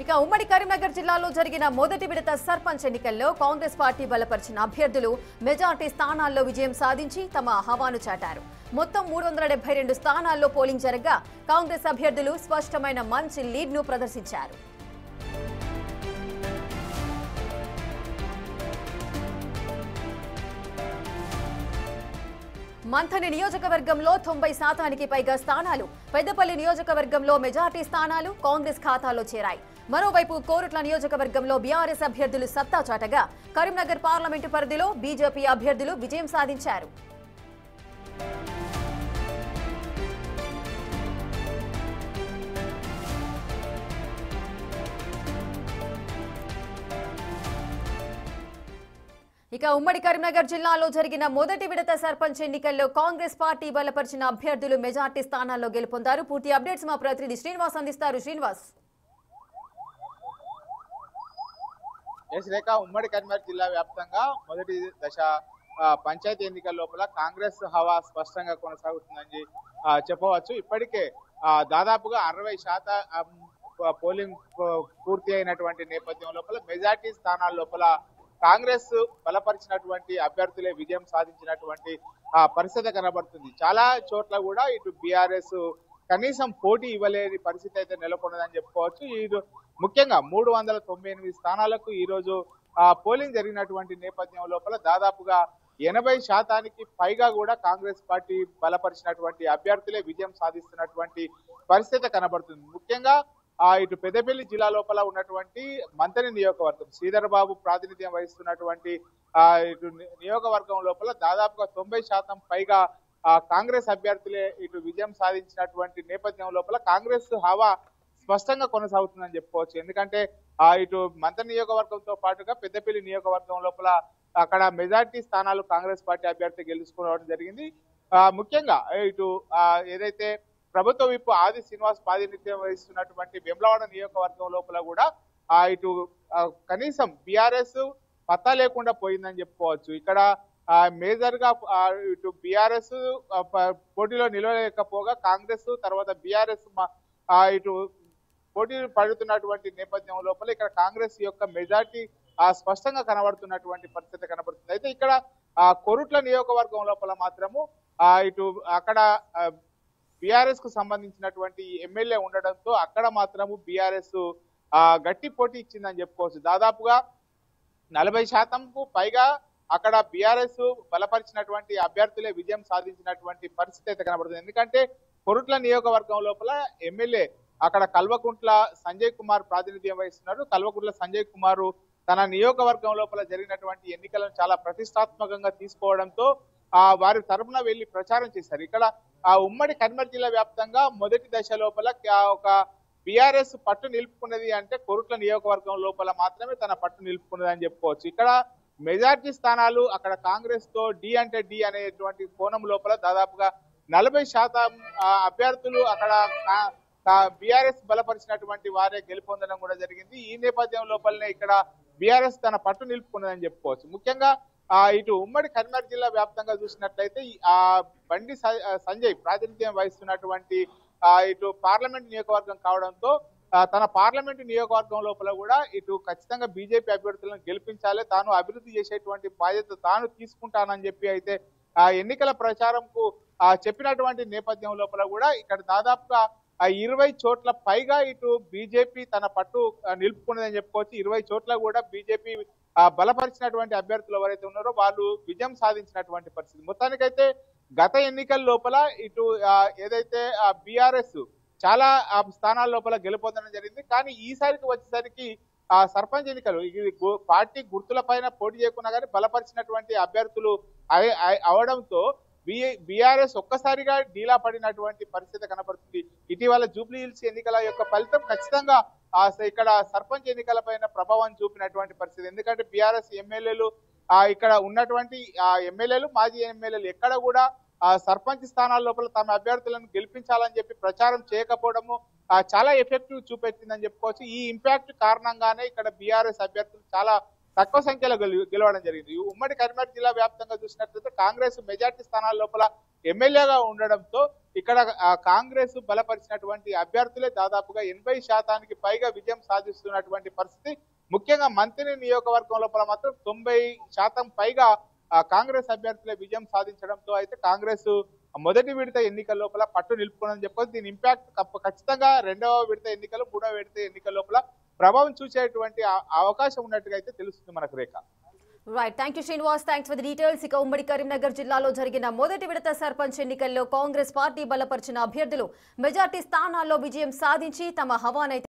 ఇక ఉమ్మడి కరీంనగర్ జిల్లాలో జరిగిన మొదటి విడత సర్పంచ్ ఎన్నికల్లో కాంగ్రెస్ పార్టీ బలపరిచిన అభ్యర్థులు మెజార్టీ స్థానాల్లో విజయం సాధించి తమ హవాను చాటారు. మొత్తం 372 స్థానాల్లో పోలింగ్ జరగగా కాంగ్రెస్ అభ్యర్థులు స్పష్టమైన మంచి లీడ్ను ప్రదర్శించారు. మంథని నియోజకవర్గంలో 90% పైగా స్థానాలు, పెద్దపల్లి నియోజకవర్గంలో మెజార్టీ స్థానాలు కాంగ్రెస్ ఖాతాలో చేరాయి. మరోవైపు కోరుట్ల నియోజకవర్గంలో బీఆర్ఎస్ అభ్యర్థులు సత్తా చాటగా కరీంనగర్ పార్లమెంటు పరిధిలో బీజేపీ అభ్యర్థులు విజయం సాధించారు. ఇక ఉమ్మడి కరీంనగర్ జిల్లాలో జరిగిన మొదటి విడత సర్పంచ్ ఎన్నికల్లో కాంగ్రెస్ పార్టీ బలపరిచిన అభ్యర్థులు మెజార్టీ స్థానాల్లో గెలుపొందారు. పూర్తి అప్డేట్స్ మా ప్రతినిధి శ్రీనివాస్ అందిస్తారు. శ్రీనివాస్. రేఖ, ఉమ్మడి కరీంనగర్ జిల్లా వ్యాప్తంగా మొదటి దశ పంచాయతీ ఎన్నికల లోపల కాంగ్రెస్ హవా స్పష్టంగా కొనసాగుతుందని చెప్పవచ్చు. ఇప్పటికే దాదాపుగా 60% పోలింగ్ పూర్తి అయినటువంటి నేపథ్యం లోపల మెజార్టీ స్థానాల లోపల కాంగ్రెస్ బలపరిచినటువంటి అభ్యర్థులే విజయం సాధించినటువంటి పరిస్థితి కనబడుతుంది. చాలా చోట్ల కూడా ఇటు బీఆర్ఎస్ కనీసం పోటీ ఇవ్వలేని పరిస్థితి అయితే నెలకొన్నదని చెప్పుకోవచ్చు. ఇది ముఖ్యంగా 398 స్థానాలకు ఈ రోజు పోలింగ్ జరిగినటువంటి నేపథ్యం లోపల దాదాపుగా 80% పైగా కూడా కాంగ్రెస్ పార్టీ బలపరిచినటువంటి అభ్యర్థులే విజయం సాధిస్తున్నటువంటి పరిస్థితి కనబడుతుంది. ముఖ్యంగా ఇటు పెద్దపల్లి జిల్లా లోపల ఉన్నటువంటి మంథని నియోజకవర్గం, శ్రీధర్ బాబు ప్రాతినిధ్యం వహిస్తున్నటువంటి ఇటు నియోజకవర్గం లోపల దాదాపుగా 90% పైగా కాంగ్రెస్ అభ్యర్థులే ఇటు విజయం సాధించినటువంటి నేపథ్యం లోపల కాంగ్రెస్ హవా స్పష్టంగా కొనసాగుతుందని చెప్పుకోవచ్చు. ఎందుకంటే ఇటు మంథని నియోజకవర్గంతో పాటుగా పెద్దపల్లి నియోజకవర్గం లోపల అక్కడ మెజార్టీ స్థానాలు కాంగ్రెస్ పార్టీ అభ్యర్థి గెలుచుకోవడం జరిగింది. ముఖ్యంగా ఇటు ఏదైతే ప్రభుత్వ విప్ ఆది శ్రీనివాస్ ప్రాతినిధ్యం వహిస్తున్నటువంటి వేములవాడ నియోజకవర్గం లోపల కూడా ఇటు కనీసం బీఆర్ఎస్ పత్తా లేకుండా పోయిందని చెప్పుకోవచ్చు. ఇక్కడ మేజర్ గా ఇటు బీఆర్ఎస్ పోటీలో నిలవలేకపోగా కాంగ్రెస్ తర్వాత బీఆర్ఎస్ ఇటు పోటీ పడుతున్నటువంటి నేపథ్యం లోపల ఇక్కడ కాంగ్రెస్ యొక్క మెజార్టీ స్పష్టంగా కనబడుతున్నటువంటి పరిస్థితి కనబడుతుంది. అయితే ఇక్కడ కొరుట్ల నియోజకవర్గం లోపల మాత్రము ఇటు అక్కడ బీఆర్ఎస్ కు సంబంధించినటువంటి ఎమ్మెల్యే ఉండడంతో అక్కడ మాత్రము బీఆర్ఎస్ గట్టి పోటీ ఇచ్చిందని చెప్పుకోవచ్చు. దాదాపుగా 40%కు పైగా అక్కడ బీఆర్ఎస్ బలపరిచినటువంటి అభ్యర్థులే విజయం సాధించినటువంటి పరిస్థితి అయితే కనబడుతుంది. ఎందుకంటే కొరుట్ల నియోజకవర్గం లోపల ఎమ్మెల్యే అక్కడ కల్వకుంట్ల సంజయ్ కుమార్ ప్రాతినిధ్యం వహిస్తున్నారు. కల్వకుంట్ల సంజయ్ కుమార్ తన నియోజకవర్గం లోపల జరిగినటువంటి ఎన్నికలను చాలా ప్రతిష్టాత్మకంగా తీసుకోవడంతో వారి తరఫున వెళ్లి ప్రచారం చేశారు. ఇక్కడ ఉమ్మడి కరీంనగర్ జిల్లా వ్యాప్తంగా మొదటి దశ లోపల ఒక బీఆర్ఎస్ పట్టు నిలుపుకున్నది అంటే కొరుట్ల నియోజకవర్గం లోపల మాత్రమే తన పట్టు నిలుపుకున్నది అని చెప్పుకోవచ్చు. ఇక్కడ మెజార్టీ స్థానాలు అక్కడ కాంగ్రెస్ తో డి అంటే డి అనేటువంటి కోణం లోపల దాదాపుగా 40% అభ్యర్థులు అక్కడ బీఆర్ఎస్ బలపరిచినటువంటి వారే గెలుపొందడం కూడా జరిగింది. ఈ నేపథ్యం లోపలనే ఇక్కడ బీఆర్ఎస్ తన పట్టు నిలుపుకున్నదని చెప్పుకోవచ్చు. ముఖ్యంగా ఇటు ఉమ్మడి కరీంనగర్ జిల్లా వ్యాప్తంగా చూసినట్లయితే బండి సంజయ్ ప్రాతినిధ్యం వహిస్తున్నటువంటి ఇటు పార్లమెంట్ నియోజకవర్గం కావడంతో తన పార్లమెంటు నియోజకవర్గం లోపల కూడా ఇటు ఖచ్చితంగా బీజేపీ అభ్యర్థులను గెలిపించాలి, తాను అభివృద్ధి చేసేటువంటి బాధ్యత తాను తీసుకుంటానని చెప్పి అయితే ఎన్నికల ప్రచారంకు చెప్పినటువంటి నేపథ్యం లోపల కూడా ఇక్కడ దాదాపుగా 20 చోట్ల పైగా ఇటు బీజేపీ తన పట్టు నిలుపుకున్నదని చెప్పుకోవచ్చు. 20 చోట్ల కూడా బీజేపీ బలపరిచినటువంటి అభ్యర్థులు ఎవరైతే ఉన్నారో వాళ్ళు విజయం సాధించినటువంటి పరిస్థితి. మొత్తానికైతే గత ఎన్నికల లోపల ఇటు ఏదైతే బీఆర్ఎస్ చాలా స్థానాల లోపల గెలుపొందడం జరిగింది. కానీ ఈసారికి వచ్చేసరికి సర్పంచ్ ఎన్నికలు పార్టీ గుర్తుల పైన పోటీ చేయకున్నా కానీ బలపరిచినటువంటి అభ్యర్థులు అవడంతో బీఆర్ఎస్ ఒక్కసారిగా డీలా పడినటువంటి పరిస్థితి కనబడుతుంది. ఇటీవల జూబ్లీ హిల్స్ ఎన్నికల యొక్క ఫలితం ఖచ్చితంగా ఇక్కడ సర్పంచ్ ఎన్నికల పైన ప్రభావం చూపినటువంటి పరిస్థితి. ఎందుకంటే బీఆర్ఎస్ ఎమ్మెల్యేలు ఇక్కడ ఉన్నటువంటి ఎమ్మెల్యేలు మాజీ ఎమ్మెల్యేలు ఎక్కడ కూడా సర్పంచ్ స్థానాల లోపల తమ అభ్యర్థులను గెలిపించాలని చెప్పి ప్రచారం చేయకపోవడము చాలా ఎఫెక్టివ్ చూపెట్టిందని చెప్పుకోవచ్చు. ఈ ఇంపాక్ట్ కారణంగానే ఇక్కడ బీఆర్ఎస్ అభ్యర్థులు చాలా తక్కువ సంఖ్యలో గెలవడం జరిగింది. ఈ ఉమ్మడి కరీంనగర్ జిల్లా వ్యాప్తంగా చూసినట్లయితే కాంగ్రెస్ మెజార్టీ స్థానాల లోపల ఎమ్మెల్యేగా ఉండడంతో ఇక్కడ కాంగ్రెస్ బలపరిచినటువంటి అభ్యర్థులే దాదాపుగా 80% పైగా విజయం సాధిస్తున్నటువంటి పరిస్థితి. ముఖ్యంగా మంత్రి నియోజకవర్గం లోపల మాత్రం 90% పైగా కాంగ్రెస్ అభ్యర్థులే విజయం సాధించడంతో అయితే కాంగ్రెస్ మొదటి విడత ఎన్నికల లోపల పట్టు నిలుపుకోనని చెప్పొచ్చు. దీని ఇంపాక్ట్ ఖచ్చితంగా రెండవ విడత ఎన్నికలు, మూడవ విడత ఎన్నికల లోపల ప్రభావం చూసేటువంటి అవకాశం ఉన్నట్టుగా అయితే తెలుస్తుంది మనకు Rekha. Right, thank you Srinivas, thanks for the details. ఇక ఉమ్మడి కరీంనగర్ జిల్లాలో జరిగిన మొదటి విడత సర్పంచ్ ఎన్నికల్లో కాంగ్రెస్ పార్టీ బలపరిచిన అభ్యర్థులు మెజార్టీ స్థానాల్లో విజయం సాధించి తమ హవానైతే